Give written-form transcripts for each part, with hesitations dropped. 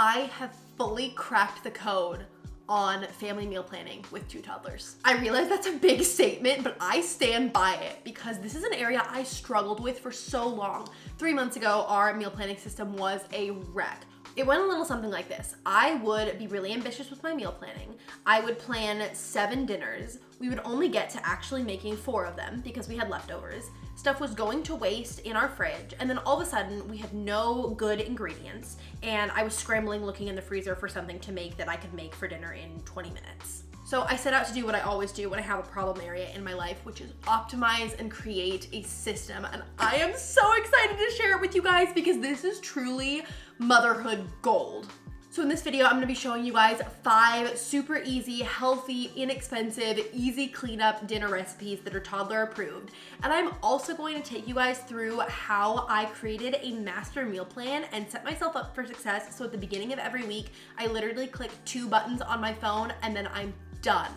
I have fully cracked the code on family meal planning with 2 toddlers. I realize that's a big statement, but I stand by it because this is an area I struggled with for so long. 3 months ago, our meal planning system was a wreck. It went a little something like this. I would be really ambitious with my meal planning. I would plan 7 dinners. We would only get to actually making 4 of them because we had leftovers. Stuff was going to waste in our fridge, and then all of a sudden we had no good ingredients, and I was scrambling looking in the freezer for something to make that I could make for dinner in 20 minutes. So I set out to do what I always do when I have a problem area in my life, which is optimize and create a system. And I am so excited to share it with you guys because this is truly motherhood gold. So in this video, I'm gonna be showing you guys 5 super easy, healthy, inexpensive, easy cleanup dinner recipes that are toddler approved. And I'm also going to take you guys through how I created a master meal plan and set myself up for success. So at the beginning of every week, I literally click 2 buttons on my phone and then I'm done.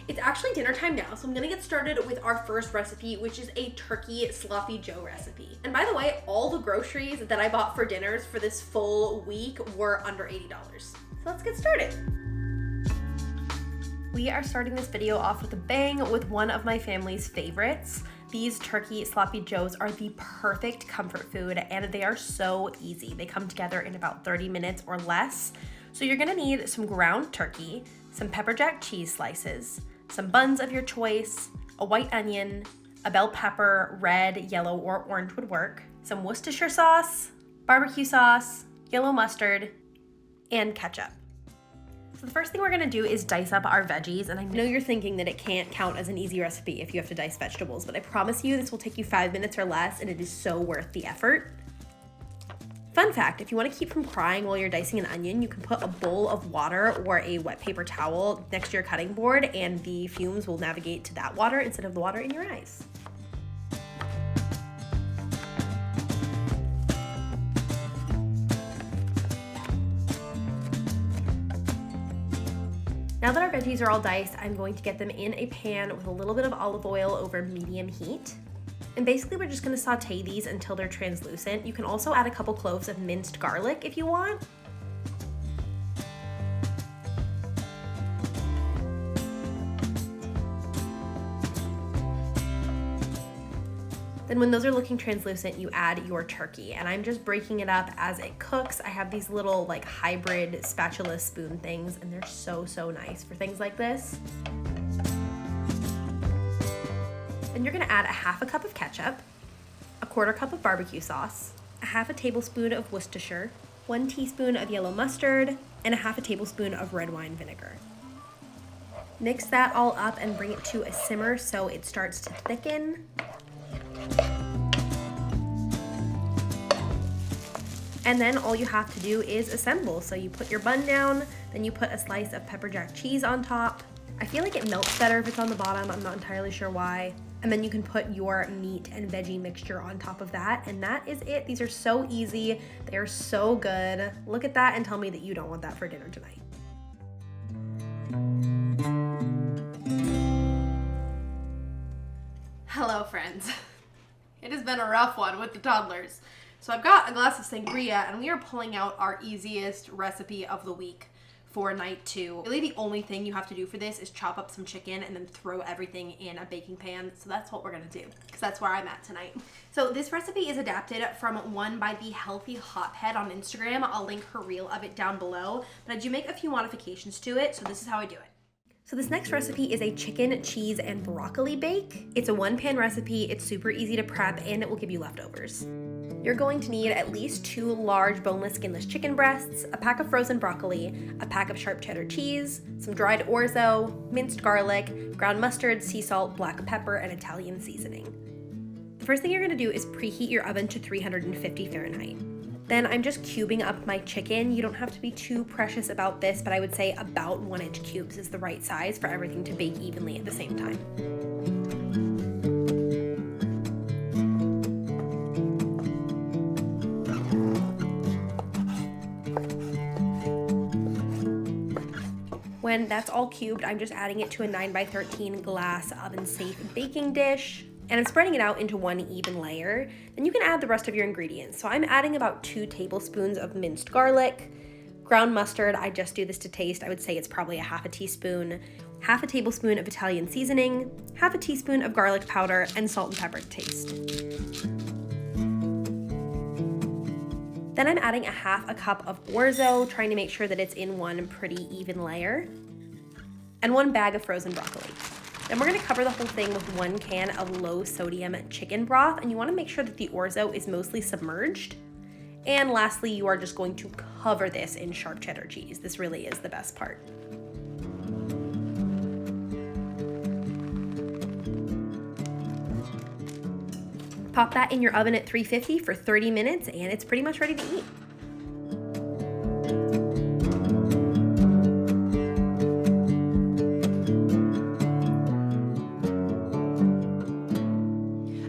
It's actually dinner time now, so I'm gonna get started with our first recipe, which is a turkey sloppy joe recipe. And by the way, all the groceries that I bought for dinners for this full week were under $80. So let's get started. We are starting this video off with a bang with one of my family's favorites. These turkey sloppy joes are the perfect comfort food and they are so easy. They come together in about 30 minutes or less. So you're gonna need some ground turkey, some pepper jack cheese slices, some buns of your choice, a white onion, a bell pepper, red, yellow, or orange would work, some Worcestershire sauce, barbecue sauce, yellow mustard, and ketchup. So the first thing we're gonna do is dice up our veggies, and I know you're thinking that it can't count as an easy recipe if you have to dice vegetables, but I promise you this will take you 5 minutes or less, and it is so worth the effort. Fun fact, if you want to keep from crying while you're dicing an onion, you can put a bowl of water or a wet paper towel next to your cutting board and the fumes will navigate to that water instead of the water in your eyes. Now that our veggies are all diced, I'm going to get them in a pan with a little bit of olive oil over medium heat. And basically we're just gonna saute these until they're translucent. You can also add a couple cloves of minced garlic if you want. Then when those are looking translucent, you add your turkey. And I'm just breaking it up as it cooks. I have these little like hybrid spatula spoon things and they're so, so nice for things like this. Then you're gonna add a half a cup of ketchup, a 1/4 cup of barbecue sauce, a half a tablespoon of Worcestershire, 1 teaspoon of yellow mustard, and a half a tablespoon of red wine vinegar. Mix that all up and bring it to a simmer so it starts to thicken. And then all you have to do is assemble. So you put your bun down, then you put a slice of pepper jack cheese on top. I feel like it melts better if it's on the bottom, I'm not entirely sure why. And then you can put your meat and veggie mixture on top of that, and that is it. These are so easy, they are so good. Look at that and tell me that you don't want that for dinner tonight. Hello friends. It has been a rough one with the toddlers. So I've got a glass of sangria and we are pulling out our easiest recipe of the week for night 2. Really the only thing you have to do for this is chop up some chicken and then throw everything in a baking pan. So that's what we're gonna do because that's where I'm at tonight. So this recipe is adapted from one by the Healthy Hothead on Instagram. I'll link her reel of it down below, but I do make a few modifications to it. So this is how I do it. So this next recipe is a chicken, cheese, and broccoli bake. It's a 1-pan recipe, it's super easy to prep, and it will give you leftovers. You're going to need at least 2 large boneless, skinless chicken breasts, a pack of frozen broccoli, a pack of sharp cheddar cheese, some dried orzo, minced garlic, ground mustard, sea salt, black pepper, and Italian seasoning. The first thing you're gonna do is preheat your oven to 350 Fahrenheit. Then I'm just cubing up my chicken. You don't have to be too precious about this, but I would say about 1-inch cubes is the right size for everything to bake evenly at the same time. When that's all cubed, I'm just adding it to a 9x13 glass oven-safe baking dish. And I'm spreading it out into one even layer. Then you can add the rest of your ingredients. So I'm adding about 2 tablespoons of minced garlic, Ground mustard, I just do this to taste. I would say it's probably a half a teaspoon. Half a tablespoon of Italian seasoning, half a teaspoon of garlic powder, and salt and pepper to taste. Then I'm adding a half a cup of orzo, trying to make sure that it's in one pretty even layer, and 1 bag of frozen broccoli. Then we're gonna cover the whole thing with 1 can of low sodium chicken broth, and you wanna make sure that the orzo is mostly submerged. And lastly, you are just going to cover this in sharp cheddar cheese. This really is the best part. Pop that in your oven at 350 for 30 minutes and it's pretty much ready to eat.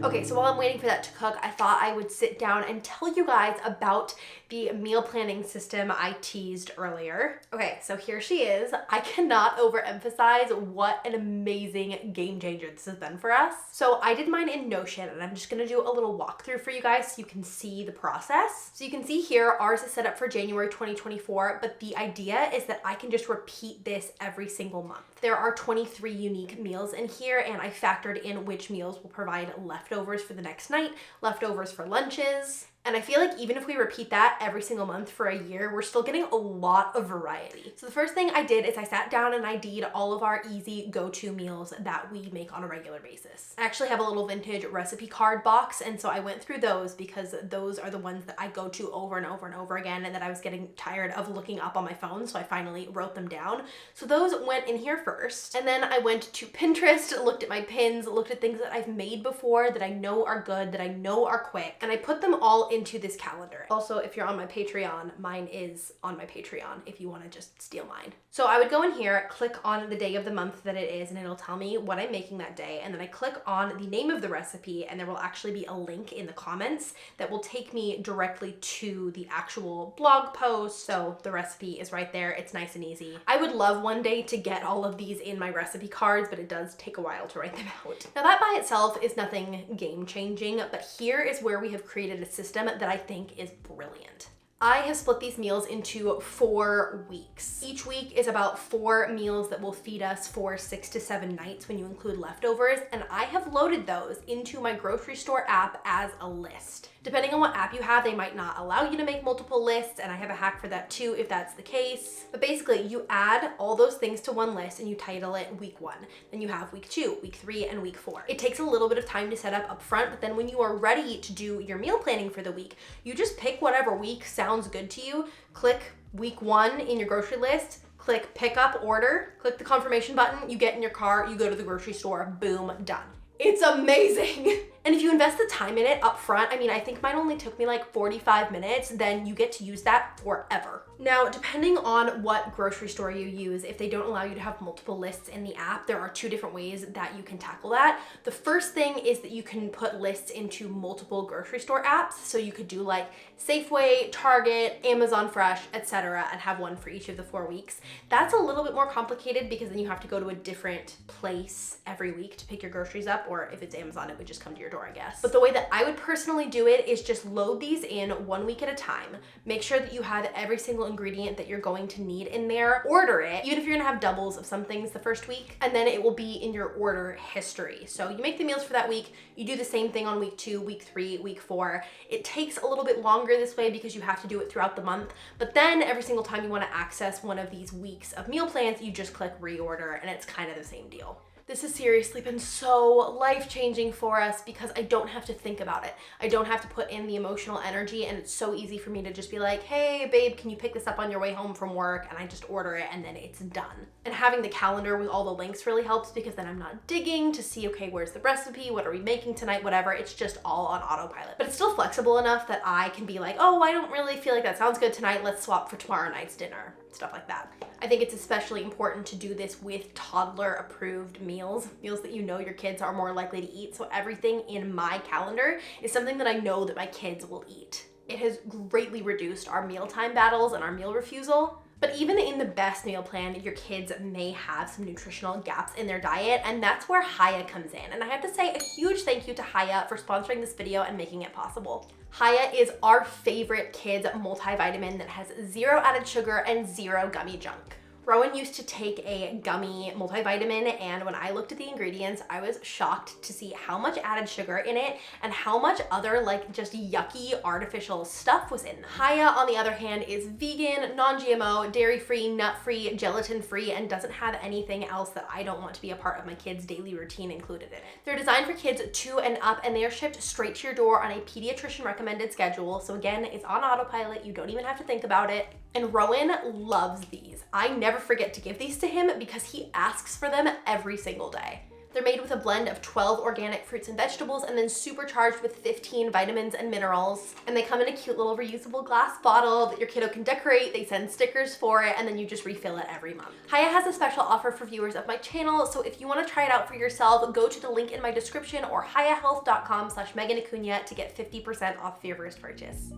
Okay, so while I'm waiting for that to cook, I thought I would sit down and tell you guys about the meal planning system I teased earlier. Okay, so here she is. I cannot overemphasize what an amazing game changer this has been for us. So I did mine in Notion, and I'm just gonna do a little walkthrough for you guys so you can see the process. So you can see here, ours is set up for January 2024, but the idea is that I can just repeat this every single month. There are 23 unique meals in here, and I factored in which meals will provide leftovers for the next night, leftovers for lunches. And I feel like even if we repeat that every single month for a year, we're still getting a lot of variety. So the first thing I did is I sat down and I ID'd all of our easy go-to meals that we make on a regular basis. I actually have a little vintage recipe card box, and so I went through those because those are the ones that I go to over and over and over again and that I was getting tired of looking up on my phone, so I finally wrote them down. So those went in here first, and then I went to Pinterest, looked at my pins, looked at things that I've made before that I know are good, that I know are quick, and I put them all into this calendar. Also, if you're on my Patreon, mine is on my Patreon if you want to just steal mine. So I would go in here, click on the day of the month that it is, and it'll tell me what I'm making that day, and then I click on the name of the recipe, and there will actually be a link in the comments that will take me directly to the actual blog post. So the recipe is right there. It's nice and easy. I would love one day to get all of these in my recipe cards, but it does take a while to write them out. Now that by itself is nothing game-changing, but here is where we have created a system that I think is brilliant. I have split these meals into 4 weeks. Each week is about 4 meals that will feed us for 6 to 7 nights when you include leftovers, and I have loaded those into my grocery store app as a list. Depending on what app you have, they might not allow you to make multiple lists, and I have a hack for that too if that's the case. But basically, you add all those things to one list and you title it week 1. Then you have week 2, week 3, and week 4. It takes a little bit of time to set up front, but then when you are ready to do your meal planning for the week, you just pick whatever week sounds good to you, click week 1 in your grocery list, click pick up order, click the confirmation button, you get in your car, you go to the grocery store, boom, done. It's amazing. And if you invest the time in it up front, I mean, I think mine only took me like 45 minutes, then you get to use that forever. Now, depending on what grocery store you use, if they don't allow you to have multiple lists in the app, there are 2 different ways that you can tackle that. The first thing is that you can put lists into multiple grocery store apps. So you could do like Safeway, Target, Amazon Fresh, etc., and have one for each of the 4 weeks. That's a little bit more complicated because then you have to go to a different place every week to pick your groceries up, or if it's Amazon, it would just come to your door, I guess. But the way that I would personally do it is just load these in 1 week at a time. Make sure that you have every single ingredient that you're going to need in there. Order it, even if you're gonna have doubles of some things the first week, and then it will be in your order history. So you make the meals for that week, you do the same thing on week 2, week 3, week 4. It takes a little bit longer this way because you have to do it throughout the month, but then every single time you wanna access one of these weeks of meal plans, you just click reorder, and it's kind of the same deal. This has seriously been so life-changing for us because I don't have to think about it. I don't have to put in the emotional energy, and it's so easy for me to just be like, hey babe, can you pick this up on your way home from work? And I just order it and then it's done. And having the calendar with all the links really helps because then I'm not digging to see, okay, where's the recipe? What are we making tonight? Whatever, it's just all on autopilot. But it's still flexible enough that I can be like, oh, I don't really feel like that sounds good tonight. Let's swap for tomorrow night's dinner, stuff like that. I think it's especially important to do this with toddler-approved meals that you know your kids are more likely to eat. So everything in my calendar is something that I know that my kids will eat. It has greatly reduced our mealtime battles and our meal refusal, But even in the best meal plan, your kids may have some nutritional gaps in their diet, and that's where Hiya comes in. And I have to say a huge thank you to Hiya for sponsoring this video and making it possible. Hiya is our favorite kids multivitamin that has 0 added sugar and 0 gummy junk. Rowan used to take a gummy multivitamin, and when I looked at the ingredients, I was shocked to see how much added sugar in it and how much other like just yucky artificial stuff was in them. Hiya, on the other hand, is vegan, non-GMO, dairy-free, nut-free, gelatin-free, and doesn't have anything else that I don't want to be a part of my kids' daily routine included in it. They're designed for kids 2 and up, and they are shipped straight to your door on a pediatrician recommended schedule. So again, it's on autopilot. You don't even have to think about it. And Rowan loves these. I never forget to give these to him because he asks for them every single day. They're made with a blend of 12 organic fruits and vegetables and then supercharged with 15 vitamins and minerals. And they come in a cute little reusable glass bottle that your kiddo can decorate. They send stickers for it, and then you just refill it every month. Hiya has a special offer for viewers of my channel, so if you want to try it out for yourself, go to the link in my description or hiyahealth.com/MeganAcuna to get 50% off your first purchase.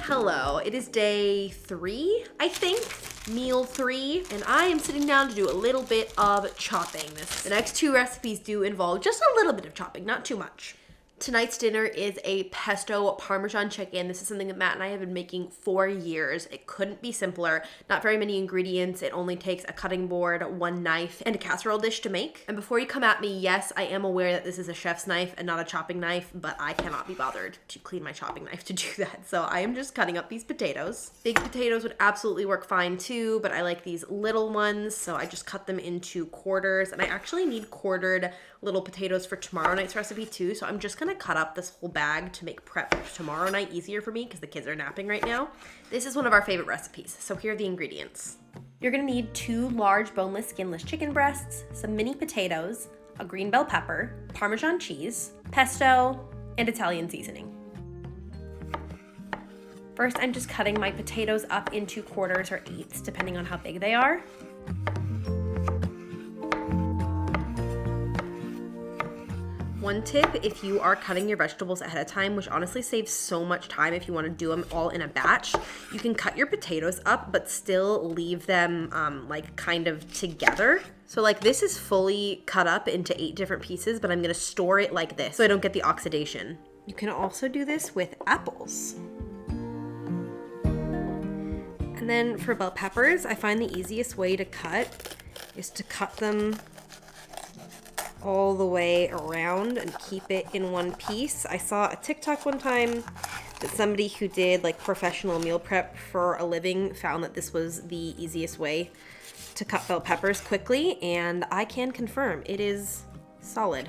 Hello, it is day 3, I think, meal 3, and I am sitting down to do a little bit of chopping. The next 2 recipes do involve just a little bit of chopping, not too much. Tonight's dinner is a pesto Parmesan chicken. This is something that Matt and I have been making for years. It couldn't be simpler. Not very many ingredients. It only takes a cutting board, 1 knife, and a casserole dish to make. And before you come at me, yes, I am aware that this is a chef's knife and not a chopping knife, but I cannot be bothered to clean my chopping knife to do that. So I am just cutting up these potatoes. Big potatoes would absolutely work fine too, but I like these little ones, so I just cut them into quarters. And I actually need quartered little potatoes for tomorrow night's recipe too, so I'm just gonna cut up this whole bag to make prep for tomorrow night easier for me because the kids are napping right now. This is one of our favorite recipes, so here are the ingredients. You're gonna need 2 large boneless, skinless chicken breasts, some mini potatoes, a green bell pepper, Parmesan cheese, pesto, and Italian seasoning. First, I'm just cutting my potatoes up into quarters or 8ths, depending on how big they are. One tip, if you are cutting your vegetables ahead of time, which honestly saves so much time if you want to do them all in a batch, you can cut your potatoes up but still leave them like kind of together. So like this is fully cut up into 8 different pieces, but I'm gonna store it like this so I don't get the oxidation. You can also do this with apples. And then for bell peppers, I find the easiest way to cut is to cut them all the way around and keep it in one piece. I saw a TikTok one time that somebody who did like professional meal prep for a living found that this was the easiest way to cut bell peppers quickly, and I can confirm it is solid.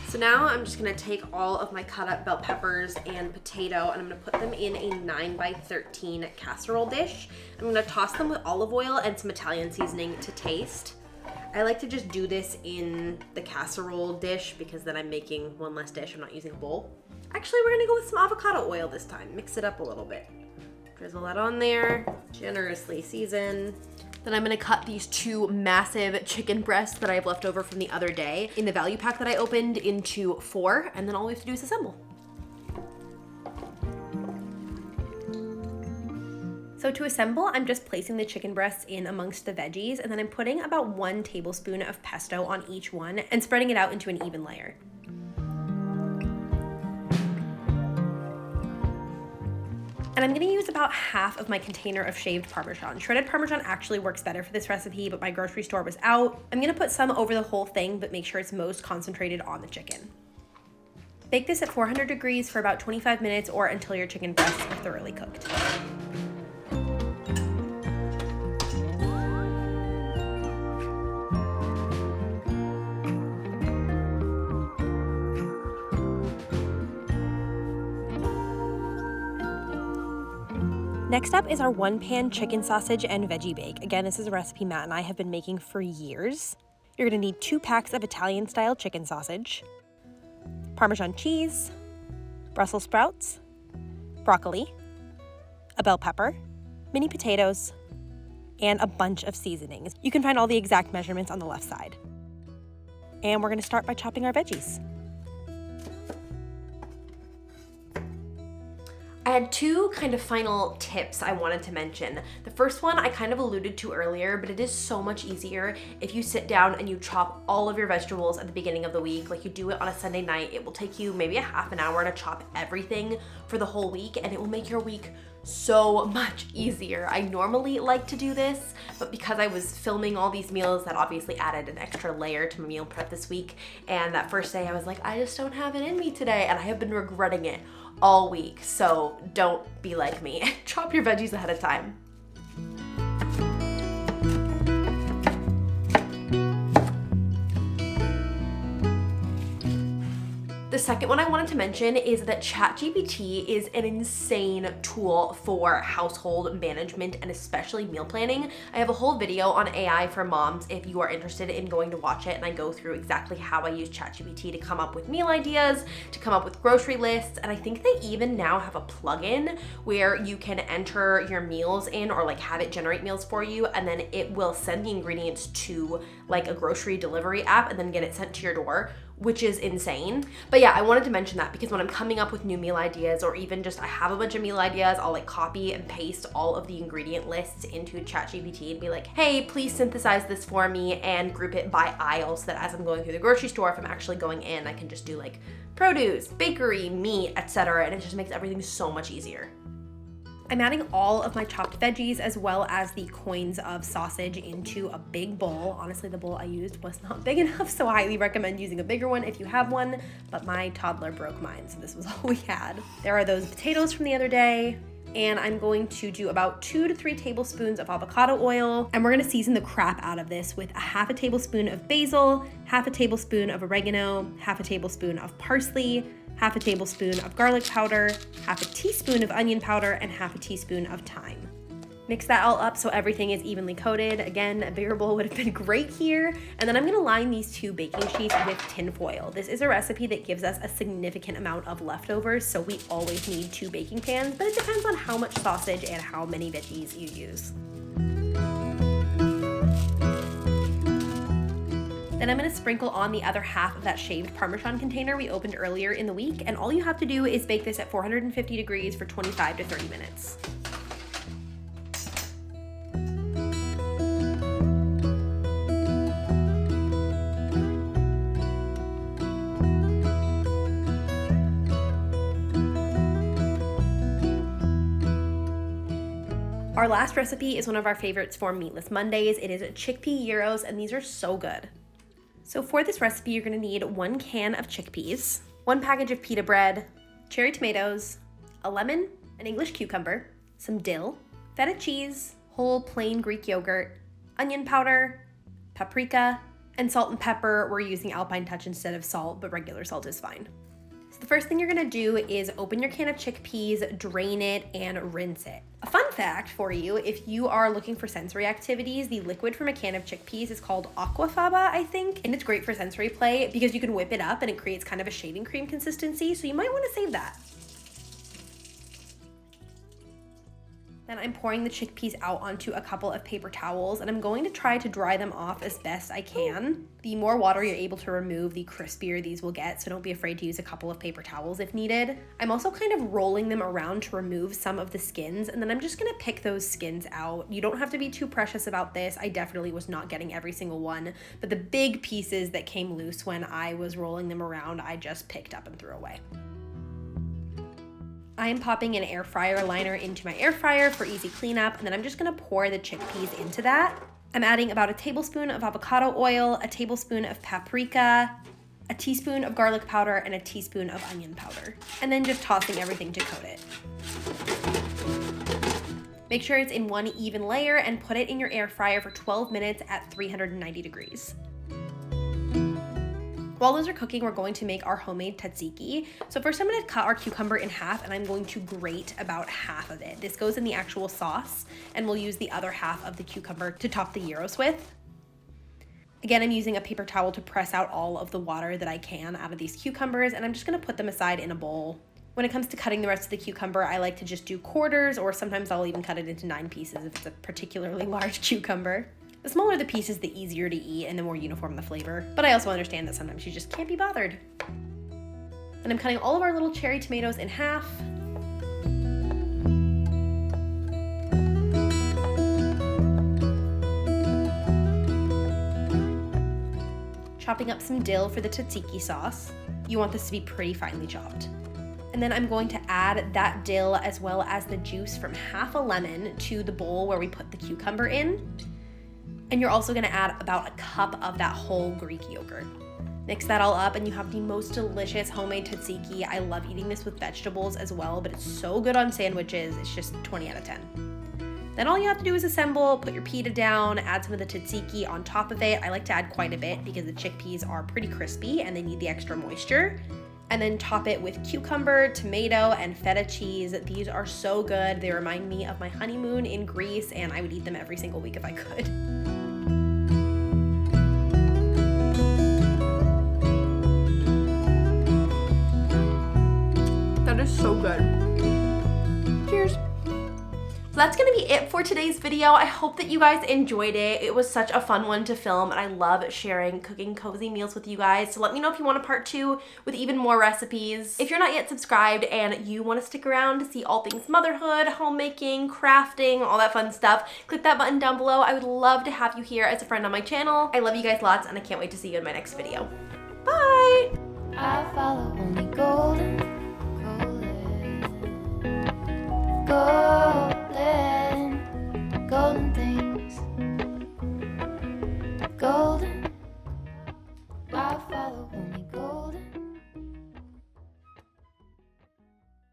So now I'm just gonna take all of my cut up bell peppers and potato, and I'm gonna put them in a 9x13 casserole dish. I'm gonna toss them with olive oil and some Italian seasoning to taste. I like to just do this in the casserole dish because then I'm making 1 less dish. I'm not using a bowl. Actually, we're gonna go with some avocado oil this time. Mix it up a little bit. Drizzle that on there, generously season. Then I'm gonna cut these 2 massive chicken breasts that I have left over from the other day in the value pack that I opened into 4, and then all we have to do is assemble. So to assemble, I'm just placing the chicken breasts in amongst the veggies, and then I'm putting about 1 tablespoon of pesto on each one and spreading it out into an even layer. And I'm gonna use about half of my container of shaved Parmesan. Shredded Parmesan actually works better for this recipe, but my grocery store was out. I'm gonna put some over the whole thing, but make sure it's most concentrated on the chicken. Bake this at 400 degrees for about 25 minutes or until your chicken breasts are thoroughly cooked. Next up is our 1-pan chicken sausage and veggie bake. Again, this is a recipe Matt and I have been making for years. You're gonna need 2 packs of Italian-style chicken sausage, Parmesan cheese, Brussels sprouts, broccoli, a bell pepper, mini potatoes, and a bunch of seasonings. You can find all the exact measurements on the left side. And we're gonna start by chopping our veggies. I had two kind of final tips I wanted to mention. The first one I kind of alluded to earlier, but it is so much easier if you sit down and you chop all of your vegetables at the beginning of the week, like you do it on a Sunday night. It will take you maybe a half an hour to chop everything for the whole week, and it will make your week so much easier. I normally like to do this, but because I was filming all these meals, that obviously added an extra layer to my meal prep this week. And that first day I was like, I just don't have it in me today, and I have been regretting it all week. So don't be like me. Chop your veggies ahead of time. The second one I wanted to mention is that ChatGPT is an insane tool for household management and especially meal planning. I have a whole video on AI for moms if you are interested in going to watch it, and I go through exactly how I use ChatGPT to come up with meal ideas, to come up with grocery lists, and I think they even now have a plugin where you can enter your meals in or like have it generate meals for you, and then it will send the ingredients to like a grocery delivery app and then get it sent to your door, which is insane. But yeah, I wanted to mention that because when I'm coming up with new meal ideas, or even just I have a bunch of meal ideas, I'll like copy and paste all of the ingredient lists into ChatGPT and be like, hey, please synthesize this for me and group it by aisle, so that as I'm going through the grocery store, if I'm actually going in, I can just do like produce, bakery, meat, etc. And it just makes everything so much easier. I'm adding all of my chopped veggies as well as the coins of sausage into a big bowl. Honestly, the bowl I used was not big enough, so I highly recommend using a bigger one if you have one, but my toddler broke mine, so this was all we had. There are those potatoes from the other day, and I'm going to do about 2 to 3 tablespoons of avocado oil, and we're gonna season the crap out of this with a half a tablespoon of basil, half a tablespoon of oregano, half a tablespoon of parsley, half a tablespoon of garlic powder, half a teaspoon of onion powder, and half a teaspoon of thyme. Mix that all up so everything is evenly coated. Again, a bigger bowl would have been great here. And then I'm gonna line these 2 baking sheets with tin foil. This is a recipe that gives us a significant amount of leftovers, so we always need 2 baking pans, but it depends on how much sausage and how many veggies you use. Then I'm gonna sprinkle on the other half of that shaved Parmesan container we opened earlier in the week, and all you have to do is bake this at 450 degrees for 25 to 30 minutes. Our last recipe is one of our favorites for Meatless Mondays. It is chickpea gyros, and these are so good. So for this recipe, you're gonna need 1 can of chickpeas, 1 package of pita bread, cherry tomatoes, a lemon, an English cucumber, some dill, feta cheese, whole plain Greek yogurt, onion powder, paprika, and salt and pepper. We're using Alpine Touch instead of salt, but regular salt is fine. So the first thing you're gonna do is open your can of chickpeas, drain it, and rinse it. A fun fact for you, if you are looking for sensory activities, the liquid from a can of chickpeas is called aquafaba, I think, and it's great for sensory play because you can whip it up and it creates kind of a shaving cream consistency, so you might wanna save that. Then I'm pouring the chickpeas out onto a couple of paper towels, and I'm going to try to dry them off as best I can. The more water you're able to remove, the crispier these will get, so don't be afraid to use a couple of paper towels if needed. I'm also kind of rolling them around to remove some of the skins, and then I'm just gonna pick those skins out. You don't have to be too precious about this. I definitely was not getting every single one, but the big pieces that came loose when I was rolling them around, I just picked up and threw away. I am popping an air fryer liner into my air fryer for easy cleanup, and then I'm just gonna pour the chickpeas into that. I'm adding about a tablespoon of avocado oil, a tablespoon of paprika, a teaspoon of garlic powder, and a teaspoon of onion powder, and then just tossing everything to coat it. Make sure it's in one even layer and put it in your air fryer for 12 minutes at 390 degrees. While those are cooking, we're going to make our homemade tzatziki. So first I'm gonna cut our cucumber in half, and I'm going to grate about half of it. This goes in the actual sauce, and we'll use the other half of the cucumber to top the gyros with. Again, I'm using a paper towel to press out all of the water that I can out of these cucumbers, and I'm just gonna put them aside in a bowl When it comes to cutting the rest of the cucumber, I like to just do quarters, or sometimes I'll even cut it into 9 pieces if it's a particularly large cucumber. The smaller the piece is, the easier to eat and the more uniform the flavor. But I also understand that sometimes you just can't be bothered. And I'm cutting all of our little cherry tomatoes in half. Chopping up some dill for the tzatziki sauce. You want this to be pretty finely chopped. And then I'm going to add that dill as well as the juice from half a lemon to the bowl where we put the cucumber in. And you're also gonna add about a cup of that whole Greek yogurt. Mix that all up and you have the most delicious homemade tzatziki. I love eating this with vegetables as well, but it's so good on sandwiches. It's just 20 out of 10. Then all you have to do is assemble, put your pita down, add some of the tzatziki on top of it. I like to add quite a bit because the chickpeas are pretty crispy and they need the extra moisture. And then top it with cucumber, tomato, and feta cheese. These are so good. They remind me of my honeymoon in Greece, and I would eat them every single week if I could. That is so good. Cheers. So that's gonna be it for today's video. I hope that you guys enjoyed it. It was such a fun one to film, and I love sharing cooking cozy meals with you guys. So let me know if you want a part 2 with even more recipes. If you're not yet subscribed and you want to stick around to see all things motherhood, homemaking, crafting, all that fun stuff, click that button down below. I would love to have you here as a friend on my channel. I love you guys lots, and I can't wait to see you in my next video.